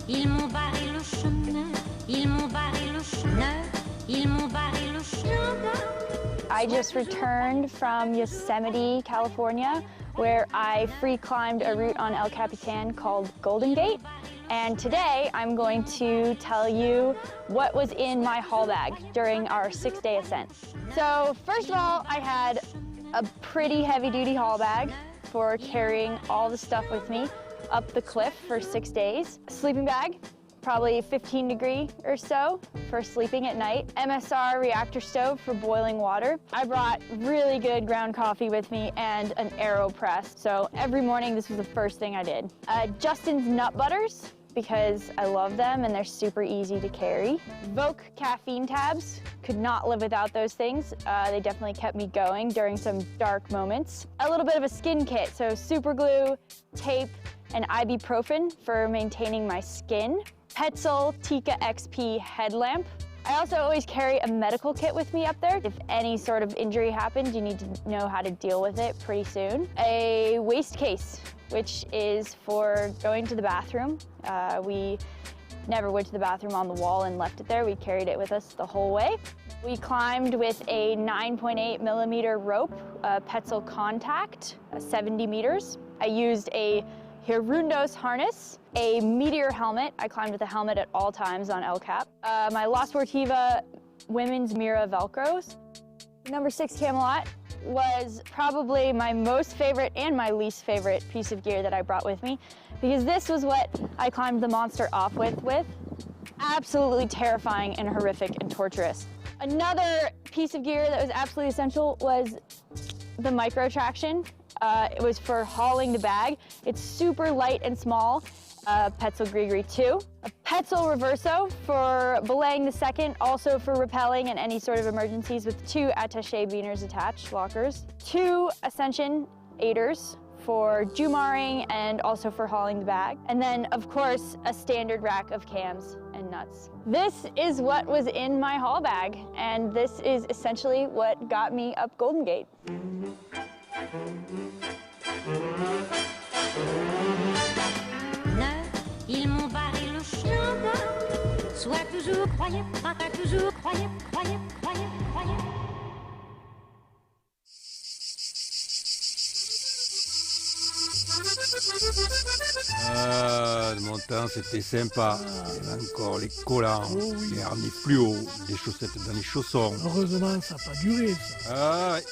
Ils m'ont barré le chemin, ils m'ont barré le chemin, ils m'ont barré le chemin. I just returned from Yosemite, California, where I free climbed a route on El Capitan called Golden Gate. And today I'm going to tell you what was in my haul bag during our 6-day ascent. So first of all, I had a pretty heavy-duty haul bag for carrying all the stuff with me up the cliff for 6 days. Sleeping bag, probably 15 degree or so for sleeping at night. MSR reactor stove for boiling water. I brought really good ground coffee with me and an AeroPress. So every morning this was the first thing I did. Justin's nut butters, because I love them and they're super easy to carry. Voke caffeine tabs, could not live without those things. They definitely kept me going during some dark moments. A little bit of a skin kit, so super glue, tape, and ibuprofen for maintaining my skin. Petzl Tika XP headlamp. I also always carry a medical kit with me up there. If any sort of injury happens, you need to know how to deal with it pretty soon. A waist case, which is for going to the bathroom. We never went to the bathroom on the wall and left it there. We carried it with us the whole way. We climbed with a 9.8 millimeter rope, Petzl Contact, 70 meters. I used a Hirundos harness, a Meteor helmet. I climbed with a helmet at all times on El Cap. My La Sportiva women's Mira Velcros. Number 6 Camelot was probably my most favorite and my least favorite piece of gear that I brought with me, because this was what I climbed the monster off with. Absolutely terrifying and horrific and torturous. Another piece of gear that was absolutely essential was the micro traction. It was for hauling the bag. It's super light and small. Petzl Grigri 2. A Petzl Reverso for belaying the second, also for rappelling in any sort of emergencies, with 2 attaché beaners attached, lockers. 2 Ascension aiders for jumaring and also for hauling the bag. And then, of course, a standard rack of cams and nuts. This is what was in my haul bag, and this is essentially what got me up Golden Gate. Ils m'ont barré le chemin. Sois toujours croyant, toujours croyant, croyant, croyant, croyant. Le montant c'était sympa. Encore les collants, les harnais fluo, des chaussettes dans les chaussons. Heureusement, ça n'a pas duré, ça. Ah ouais.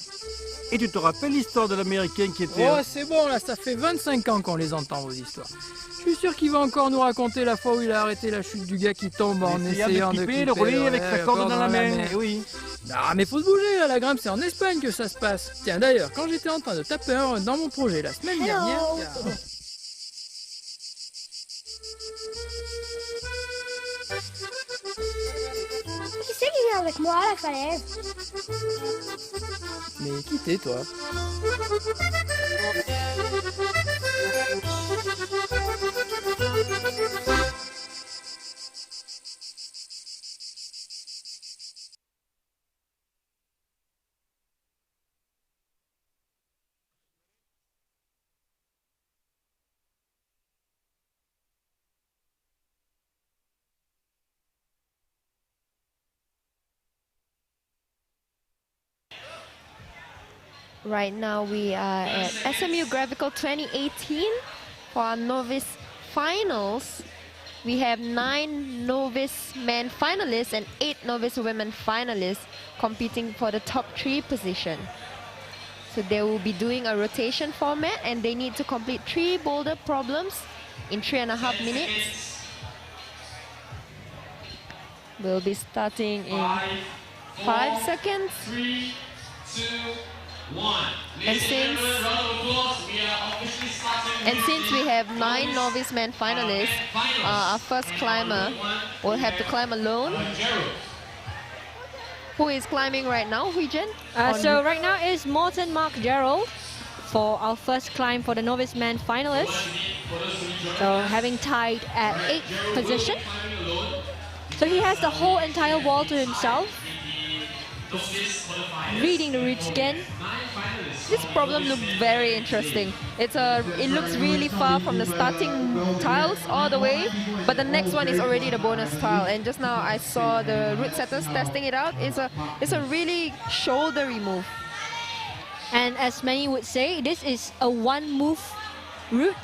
Et tu te rappelles l'histoire de l'Américain qui était... Oh, c'est bon, là, ça fait 25 ans qu'on les entend, vos histoires. Je suis sûr qu'il va encore nous raconter la fois où il a arrêté la chute du gars qui tombe en essayant de clipper le relais avec sa corde dans la main. Oui. Ah, mais faut se bouger, là, la grimpe, c'est en Espagne que ça se passe. Tiens, d'ailleurs, quand j'étais en train de taper un run dans mon projet la semaine dernière... Qui c'est qui vient avec moi à la falaise? Mais qui t'es, toi? Right now we are at SMU Gravical 2018 for our Novice finals. We have 9 Novice men finalists and 8 Novice women finalists competing for the top 3 position. So they will be doing a rotation format and they need to complete 3 boulder problems in 3.5 minutes. We'll be starting in 5 seconds. 3, 2, 1. And since we have 9 novice men finalists, our first climber will have to climb alone. Who is climbing right now, Huijen? So right now is Morton Mark Gerald for our first climb for the novice man finalists. So having tied at 8th position. So he has the whole entire wall to himself. Reading the route again. this problem looked very interesting. It looks really far from the starting tiles all the way, but the next one is already the bonus tile. And just now I saw the route setters testing it out. It's a really shouldery move. And as many would say, this is a one-move route.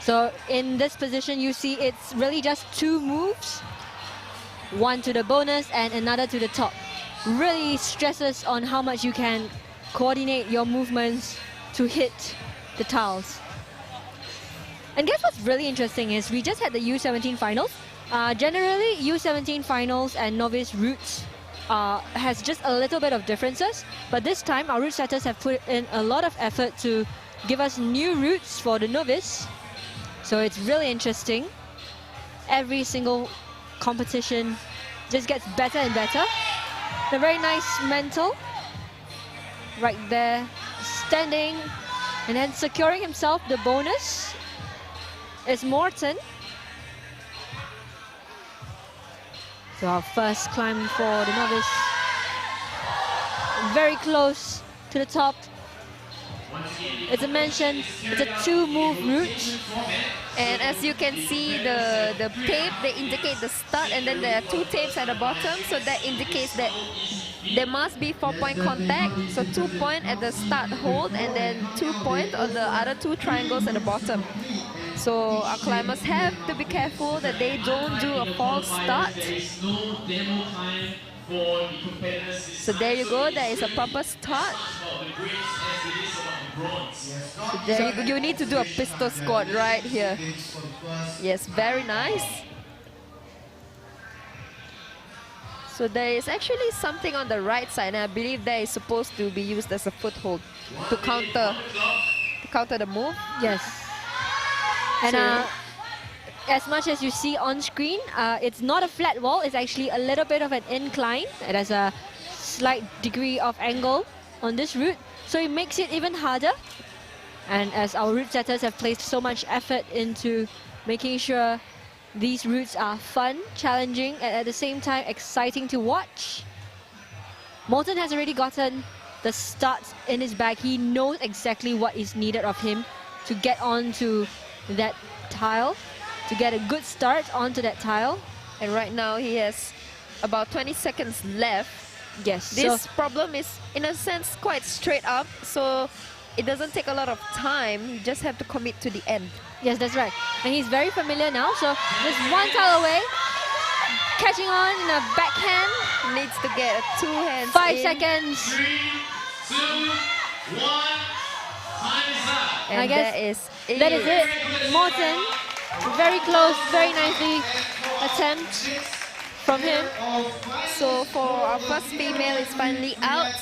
So in this position, you see it's really just two moves, one to the bonus and another to the top. Really stresses on how much you can coordinate your movements to hit the tiles. And guess what's really interesting is we just had the U17 finals. Generally, U17 finals and novice routes has just a little bit of differences, but this time our route setters have put in a lot of effort to give us new routes for the novice. So it's really interesting. Every single competition just gets better and better. A very nice mental right there, standing and then securing himself the bonus is Morten. So our first climb for the novice, very close to the top. As I mentioned, it's a two-move route. And as you can see, the tape, they indicate the start, and then there are two tapes at the bottom, so that indicates that there must be 4-point contact. So 2 point at the start hold, and then 2 point on the other two triangles at the bottom. So our climbers have to be careful that they don't do a false start. So there you go, there is a proper start. So there you need to do a pistol squat right here. Yes, very nice. So there is actually something on the right side, and I believe that is supposed to be used as a foothold to counter the move. Yes. And as much as you see on screen, it's not a flat wall, it's actually a little bit of an incline. It has a slight degree of angle on this route, so it makes it even harder. And as our route setters have placed so much effort into making sure these routes are fun, challenging, and at the same time exciting to watch, Morten has already gotten the start in his bag. He knows exactly what is needed of him to get onto that tile, to get a good start onto that tile. And right now he has about 20 seconds left. Yes. This problem is, in a sense, quite straight up, so it doesn't take a lot of time. You just have to commit to the end. Yes, that's right. And he's very familiar now, so just one tile away. Catching on in a backhand. Needs to get a two-hand 5 in. seconds. 3, 2, 1. Time is up. And I guess that is it. Morten, very close, very nicely attempt from him. So for our first female is finally out.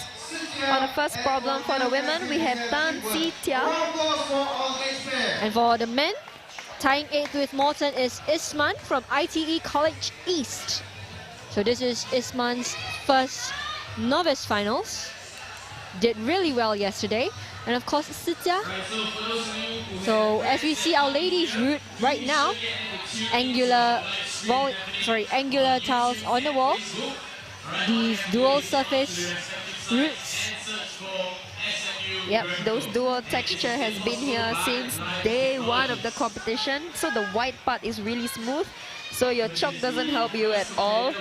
On the first problem for the women, we have Tan Si Tia. And for the men, tying 8th with Morten is Isman from ITE College East. So this is Isman's first novice finals. Did really well yesterday. And of course, Sitya. So as we see our ladies' route right now, angular tiles on the wall. These dual surface routes. Yep, those dual texture has been here since day one of the competition. So the white part is really smooth. So your chalk doesn't help you at all.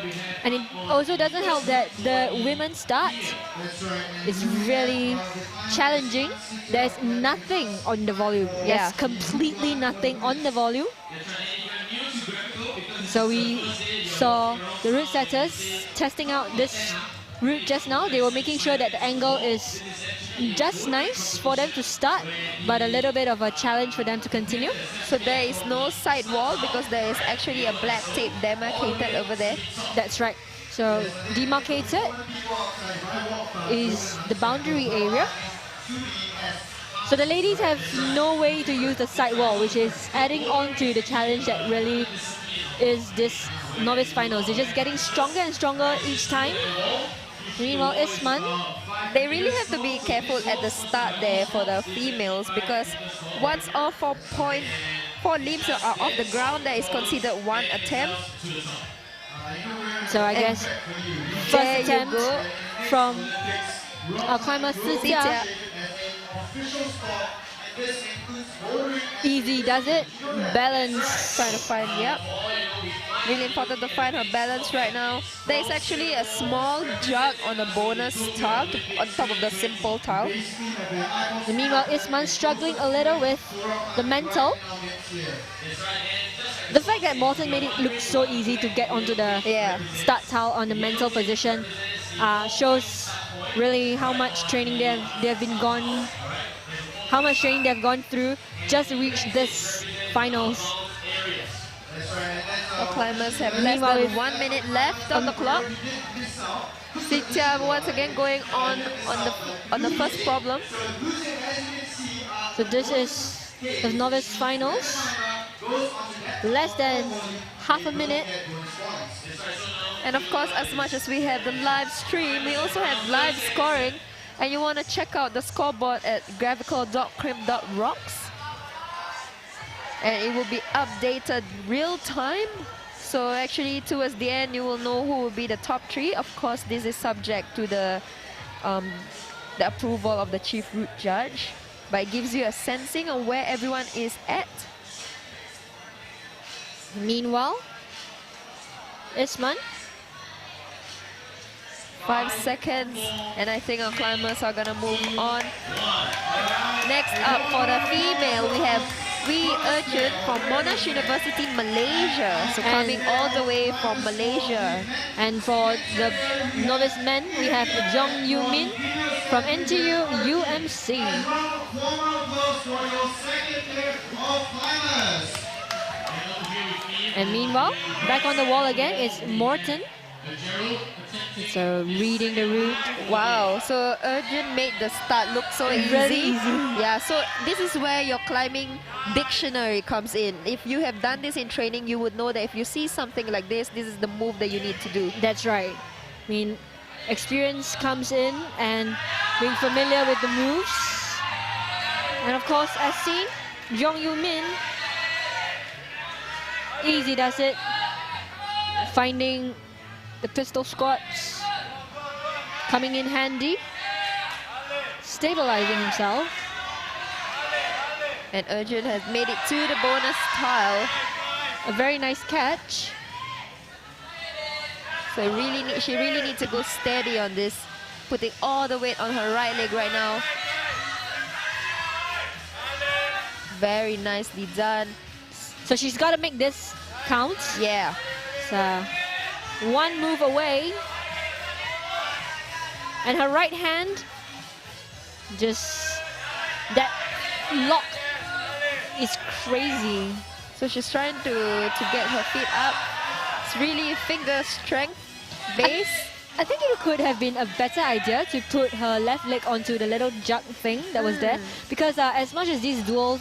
And it also doesn't help that the women's start is really challenging. There's nothing on the volume. Yes, completely nothing on the volume. So we saw the route setters testing out this route just now. They were making sure that the angle is just nice for them to start, but a little bit of a challenge for them to continue. So there is no side wall because there is actually a black tape demarcated over there. That's right. So demarcated is the boundary area. So the ladies have no way to use the side wall, which is adding on to the challenge that really is this novice finals. They're just getting stronger and stronger each time. Meanwhile, Isman, they really have to be careful at the start there for the females, because once all 4 limbs are off the ground, that is considered one attempt. So I guess first attempt from our climber Sitya. Easy does it. Balance. Trying to find, yep. Really important to find her balance right now. There is actually a small jug on the bonus tile on top of the simple tile. And meanwhile, Isman's struggling a little with the mental. The fact that Morton made it look so easy to get onto the start tile on the mental position shows really how much training they've gone through just to reach this finals. The climbers have less than 1 minute left on the clock. Sitya once again going on the first problem. So this is the novice finals. Less than half a minute. And of course, as much as we have the live stream, we also have live scoring. And you want to check out the scoreboard at gravical.crim.rocks. And it will be updated real time. So actually, towards the end, you will know who will be the top 3. Of course, this is subject to the approval of the chief route judge. But it gives you a sensing of where everyone is at. Meanwhile, Isman. 5 seconds, and I think our climbers are gonna move on. Next up for the female, we have Wee Urchin from Monash University, Malaysia. So coming all the way from Malaysia. And for the novice men, we have Jong Yu Min from NTU UMC. And meanwhile, back on the wall again is Morton. So reading the route. Wow, so Urgent made the start look so easy. Really easy. Yeah, so this is where your climbing dictionary comes in. If you have done this in training, you would know that if you see something like this is the move that you need to do. That's right. I mean, experience comes in and being familiar with the moves. And of course, as seen, Jong Yu Min, easy does it. Finding the pistol squats, coming in handy, stabilizing himself. And Urgent has made it to the bonus tile. A very nice catch. So she really needs to go steady on this, putting all the weight on her right leg right now. Very nicely done. So she's got to make this count. Yeah. So one move away. And her right hand, just that lock is crazy. So she's trying to get her feet up. It's really finger strength base. I think it could have been a better idea to put her left leg onto the little jug thing that was there, because as much as these dual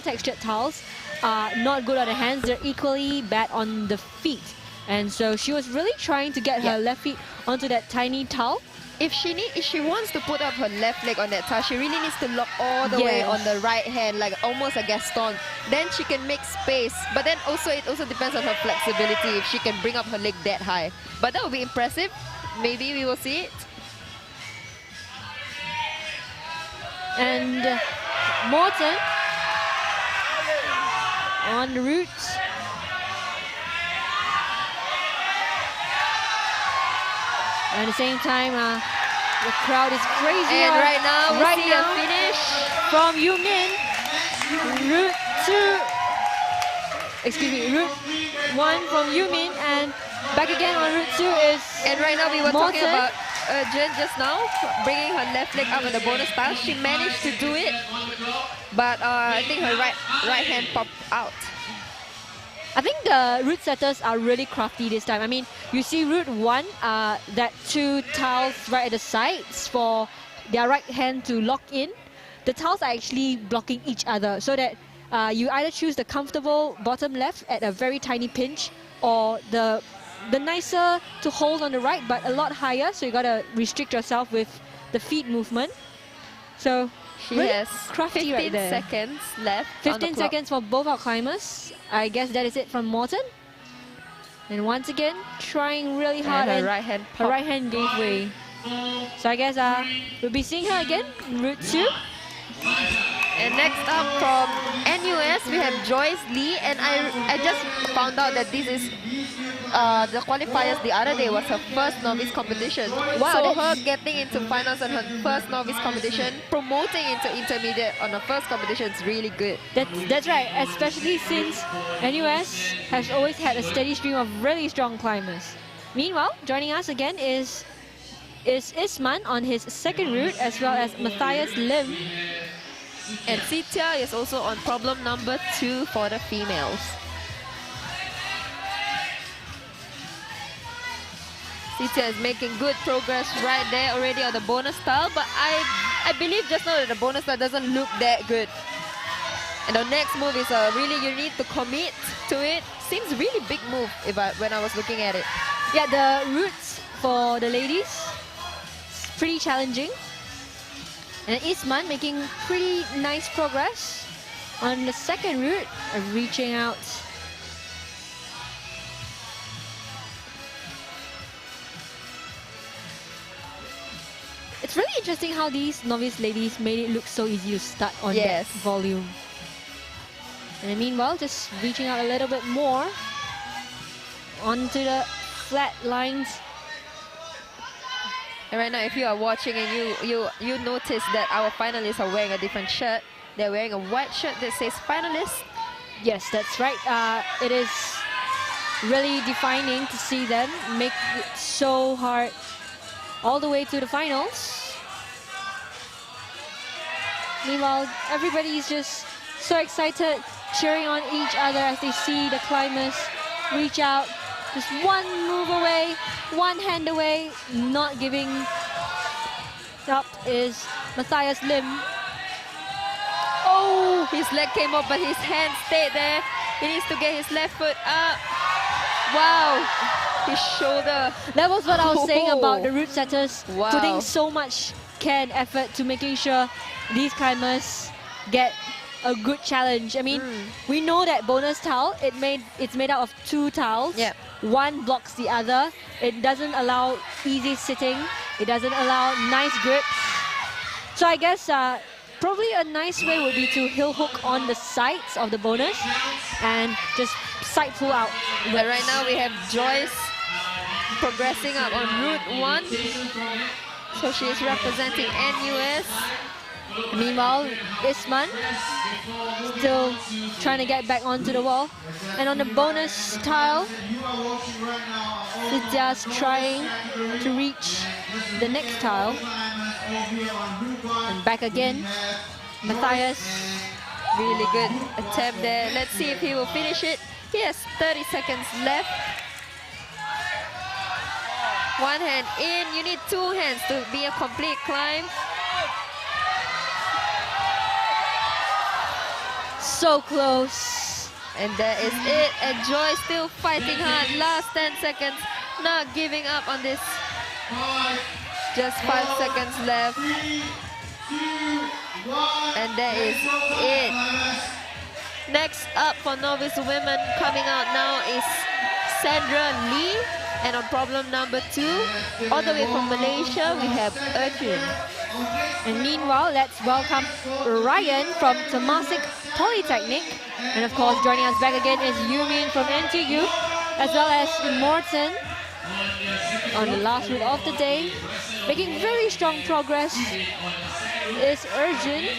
textured tiles are not good on the hands, they're equally bad on the feet. And so she was really trying to get her left feet onto that tiny tile. If she wants to put up her left leg on that tile, she really needs to lock all the way on the right hand, like almost a Gaston. Then she can make space. But then also it also depends on her flexibility if she can bring up her leg that high. But that would be impressive. Maybe we will see it. And Morton on the route. At the same time, the crowd is crazy. And right now, we see a finish from Yu Min. Route 1 from Yu Min, and back again on Route 2 is And right now we were Morton. talking about Jen just now, bringing her left leg up in the bonus style. She managed to do it, but I think her right hand popped out. I think the route setters are really crafty this time. I mean, you see Route 1, that 2 tiles right at the sides for their right hand to lock in. The tiles are actually blocking each other, so that you either choose the comfortable bottom left at a very tiny pinch, or the nicer to hold on the right, but a lot higher, so you gotta restrict yourself with the feet movement. So She really has crafty 15 right there. seconds left. 15 seconds for both our climbers. I guess that is it from Morton. And once again, trying really hard, And and her right hand gave way. So I guess we'll be seeing her again in Route 2. And next up from NUS, we have Joyce Lee, and I just found out that this is the qualifiers the other day was her first novice competition. Wow, So her getting into finals on her first novice competition, promoting into intermediate on her first competition is really good. That's right, especially since NUS has always had a steady stream of really strong climbers. Meanwhile, joining us again is Isman on his second route, as well as Matthias Lim. And Sitya is also on problem number 2 for the females. Sitya is making good progress right there already on the bonus style, but I believe just now that the bonus style doesn't look that good. And the next move is really, you need to commit to it. Seems really big move when I was looking at it. Yeah, the routes for the ladies, pretty challenging. And Isman making pretty nice progress on the second route, reaching out. It's really interesting how these novice ladies made it look so easy to start on that volume. And meanwhile, just reaching out a little bit more onto the flat lines. And right now, if you are watching and you notice that our finalists are wearing a different shirt, they're wearing a white shirt that says finalist. Yes, that's right. It is really defining to see them make it so hard all the way to the finals. Meanwhile, everybody is just so excited, cheering on each other as they see the climbers reach out. Just one move away, one hand away, not giving up is Matthias Lim. Oh, his leg came up, but his hand stayed there. He needs to get his left foot up. Wow, his shoulder. That was what I was saying about the route setters putting Wow. so much care and effort to making sure these climbers get a good challenge. I mean, we know that bonus tile, it's made out of 2 tiles. Yep. One blocks the other. It doesn't allow easy sitting. It doesn't allow nice grips. So I guess probably a nice way would be to heel hook on the sides of the bonus and just side pull out. But right now we have Joyce progressing up on route 1. So she is representing NUS. Meanwhile, Isman still trying to get back onto the wall. And on the bonus tile, Sitya's trying to reach the next tile. And back again, Matthias. Really good attempt there. Let's see if he will finish it. He has 30 seconds left. One hand in. You need 2 hands to be a complete climb. So close. And that is it. And Joy still fighting hard. Last 10 seconds. Not giving up on this. Just 5 seconds left. And that is it. Next up for novice women coming out now is Sandra Lee. And on problem number 2, all the way from Malaysia, we have Urjun. And meanwhile, let's welcome Ryan from Temasek Polytechnic. And of course, joining us back again is Yumin from NTU, as well as Morton on the last route of the day. Making very strong progress is Urjun.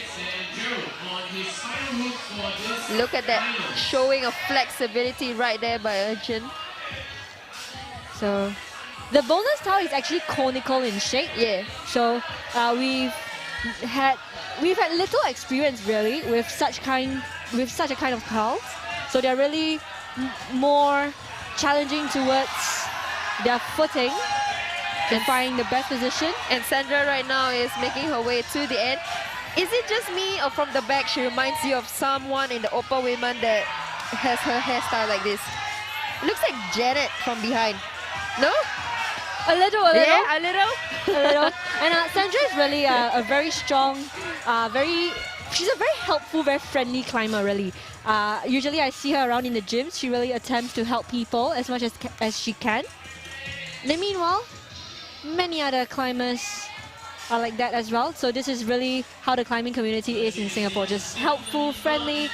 Look at that, showing of flexibility right there by Urjun. So the bonus tile is actually conical in shape. Yeah. So we've had little experience really with such a kind of tiles. So they're really more challenging towards their footing to find the best position. And Sandra right now is making her way to the end. Is it just me, or from the back she reminds you of someone in the Oppa women that has her hairstyle like this? Looks like Janet from behind. No? A little. Yeah, a little. A little. And Sandra is really a very strong, she's a very helpful, very friendly climber, really. Usually I see her around in the gyms. She really attempts to help people as much as she can. And then meanwhile, many other climbers are like that as well. So this is really how the climbing community is in Singapore. Just helpful, friendly,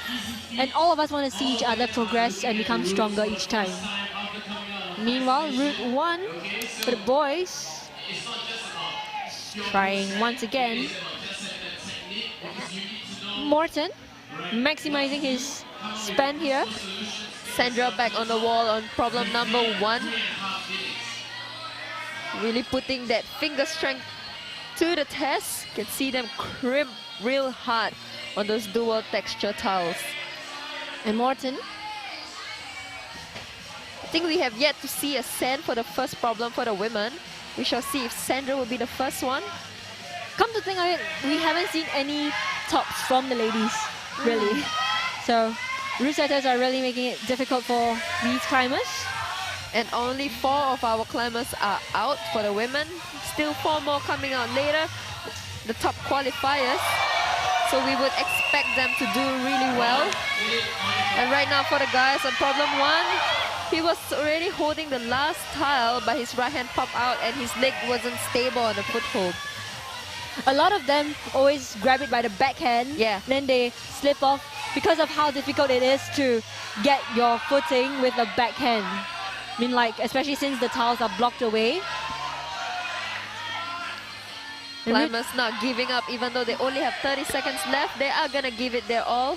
and all of us want to see each other progress and become stronger each time. Meanwhile, Route 1 for the boys, trying once again. Morton maximizing his span here. Sandra back on the wall on problem number 1. Really putting that finger strength to the test. You can see them crimp real hard on those dual texture tiles. And Morton, I think we have yet to see a sand for the first problem for the women. We shall see if Sandra will be the first one. come to think of it, we haven't seen any tops from the ladies, really. So route setters are really making it difficult for these climbers. And only 4 of our climbers are out for the women. Still 4 more coming out later, the top qualifiers. So we would expect them to do really well. And right now for the guys on problem 1, he was already holding the last tile, but his right hand popped out and his leg wasn't stable on the foothold. A lot of them always grab it by the backhand, then they slip off because of how difficult it is to get your footing with the backhand. I mean, like, especially since the tiles are blocked away. Climbers not giving up, even though they only have 30 seconds left. They are gonna give it their all.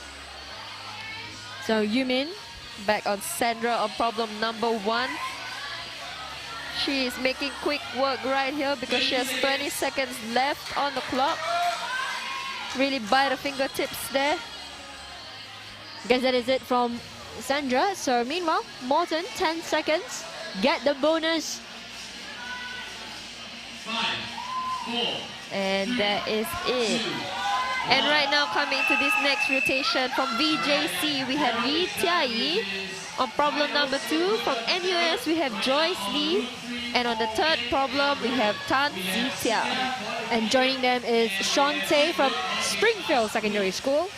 So Yumin back on Sandra on problem number 1. She is making quick work right here because she has 20 seconds left on the clock. Really by the fingertips there. Guess that is it from Sandra. So meanwhile, Morton, 10 seconds. Get the bonus. 5, 4. And that is it. And right now coming to this next rotation from VJC, we have Yi Tiayi. On problem number 2 from NUS, we have Joyce Lee. And on the third problem, we have Tan Zitia. And joining them is Sean Tay from Springfield Secondary School,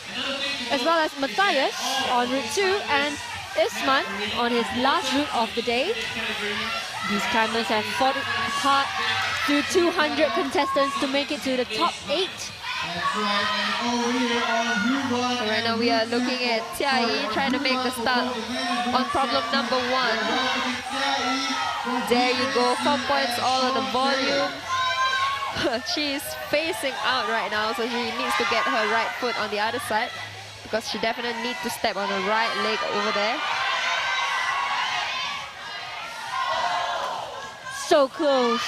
as well as Matthias on route 2 and Isman on his last route of the day. These climbers have fought hard through 200 contestants to make it to the top 8. Right now we are looking at Tiayi trying to make the start on problem number 1. There you go, 4 points all on the volume. She is facing out right now, so she needs to get her right foot on the other side because she definitely needs to step on her right leg over there. So close.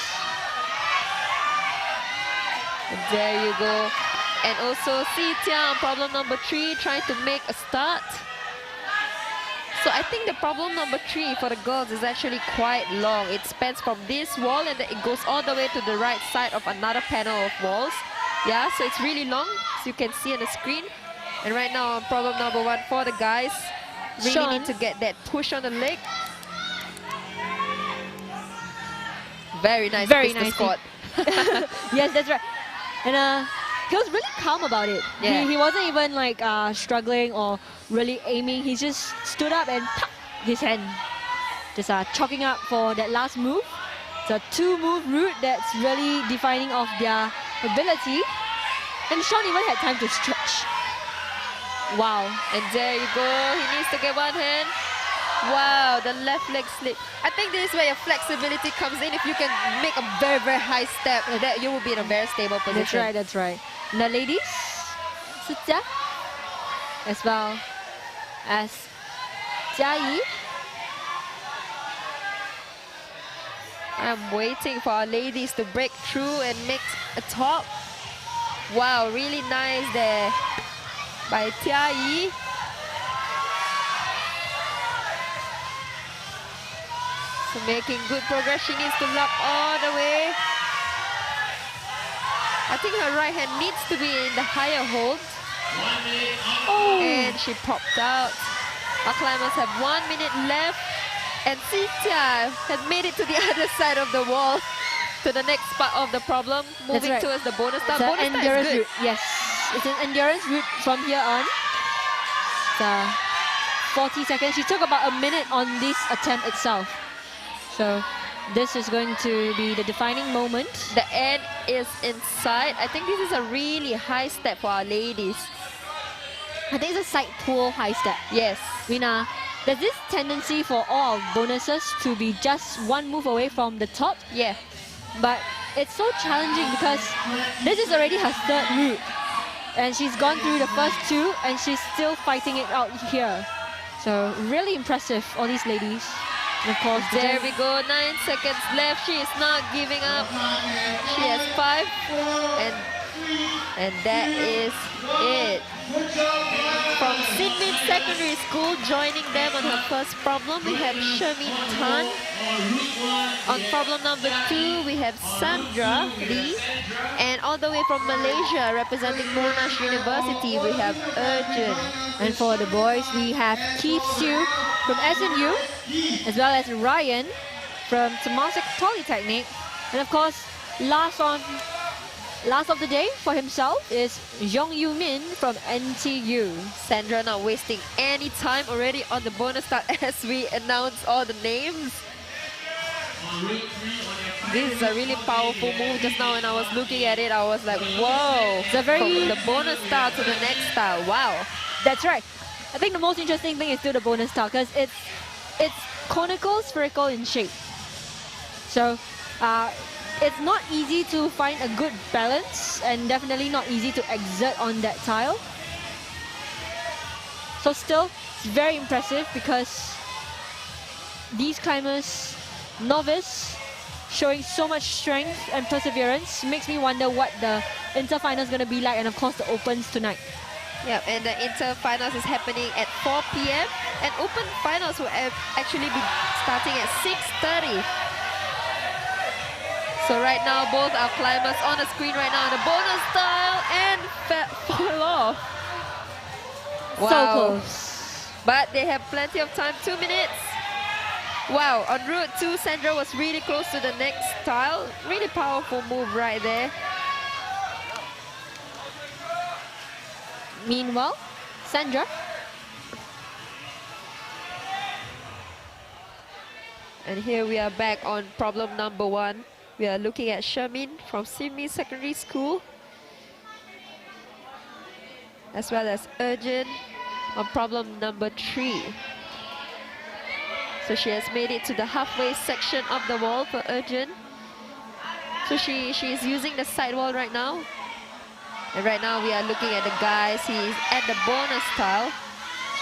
And there you go. And also Si Tia on problem number 3 trying to make a start. So I think the problem number 3 for the girls is actually quite long. It spans from this wall and then it goes all the way to the right side of another panel of walls. Yeah, so it's really long, as you can see on the screen. And right now on problem number 1 for the guys, really Sean need to get that push on the leg. Very nice. Very pistol nice squat. Yes, that's right. And he was really calm about it. Yeah. He wasn't even like struggling or really aiming. He just stood up and pop his hand. Just chalking up for that last move. It's a 2-move route that's really defining of their ability. And Sean even had time to stretch. Wow. And there you go. He needs to get one hand. Wow, the left leg slip. I think this is where your flexibility comes in. If you can make a very, very high step, that you will be in a very stable position. That's right, that's right. And the ladies, Sujia, as well as Jiayi. I'm waiting for our ladies to break through and make a top. Wow, really nice there by Tiayi. So making good progress. She needs to lock all the way. I think her right hand needs to be in the higher hold. Oh. And she popped out. Our climbers have 1 minute left. And Sitia has made it to the other side of the wall, to the next part of the problem, moving right. towards the bonus star. It's an Bonus star endurance is good. route. Yes, it's an endurance route from here on. It's 40 seconds. She took about a minute on this attempt itself. So this is going to be the defining moment. The end is in sight. I think this is a really high step for our ladies. I think it's a side pull high step. Yes. Rina, there's this tendency for all our bonuses to be just one move away from the top. Yeah. But it's so challenging because this is already her third route. And she's gone through the first two and she's still fighting it out here. So really impressive, all these ladies. And of course, there we go, 9 seconds left. She is not giving up. She has 5. And that is it. From Sinmin Secondary School, joining them on her first problem, we have Shermin Tan. On problem number 2, we have Sandra Lee. And all the way from Malaysia, representing Monash University, we have Urgent. And for the boys, we have Keith Siu from SNU, as well as Ryan from Temasek Polytechnic. And of course, last of the day for himself is Yong Yu Min from NTU. Sandra not wasting any time already on the bonus start as we announce all the names. This is a really powerful move. Just now when I was looking at it, I was like, whoa. It's a very... From the bonus style to the next style, wow. That's right. I think the most interesting thing is still the bonus style because it's conical, spherical in shape. So it's not easy to find a good balance and definitely not easy to exert on that tile. So still, it's very impressive because these climbers, Novice, showing so much strength and perseverance, makes me wonder what the inter-final is going to be like, and of course the opens tonight. Yeah, and the inter-finals is happening at 4 p.m. and open finals will actually be starting at 6:30. So right now, both our climbers on the screen right now, the bonus style and fall off. Wow. So close. But they have plenty of time, 2 minutes. Wow, on route 2, Sandra was really close to the next style. Really powerful move right there. Meanwhile, Sandra. And here we are back on problem number 1. We are looking at Shermin from Sinmin Secondary School, as well as Urgent on problem number 3. So she has made it to the halfway section of the wall for Urgent. So she is using the side wall right now. And right now we are looking at the guys. He is at the bonus style,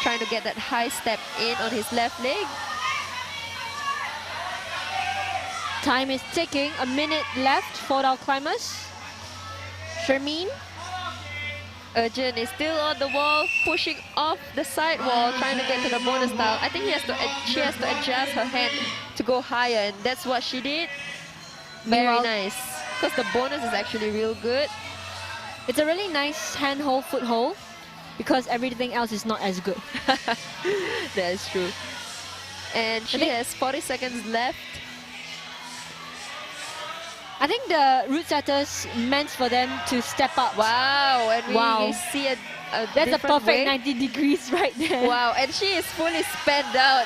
trying to get that high step in on his left leg. Time is ticking, a minute left for our climbers. Shermin. Urgent is still on the wall, pushing off the side wall, trying to get to the bonus style. I think she has to adjust her hand to go higher, and that's what she did. Very nice, because the bonus is actually real good. It's a really nice hand hold, foot hold, because everything else is not as good. That is true. And she has 40 seconds left. I think the route setters meant for them to step up. Wow, and we see a that's a perfect way. 90 degrees right there. Wow, and she is fully spanned out.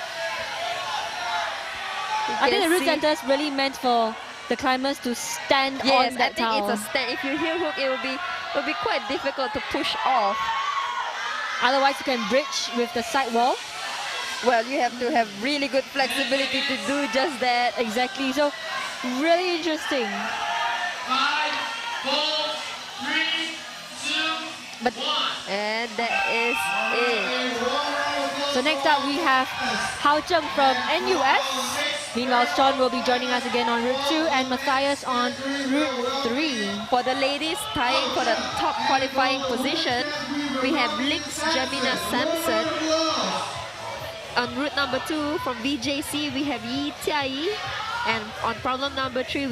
I think the route setters really meant for the climbers to stand on that towel. I think it's a stand. If you heel hook, it will be quite difficult to push off. Otherwise, you can bridge with the side wall. Well, you have to have really good flexibility to do just that. Exactly. So, really interesting. 5, 4, 3, 2, 1. And that is it. So next up we have Hao Zheng from NUS. Meanwhile, Sean will be joining us again on Route 2 and Matthias on Route 3. For the ladies tying for the top qualifying position, we have Links Jamina Sampson. On route number 2 from VJC, we have Yi Jiayi. And on problem number 3, we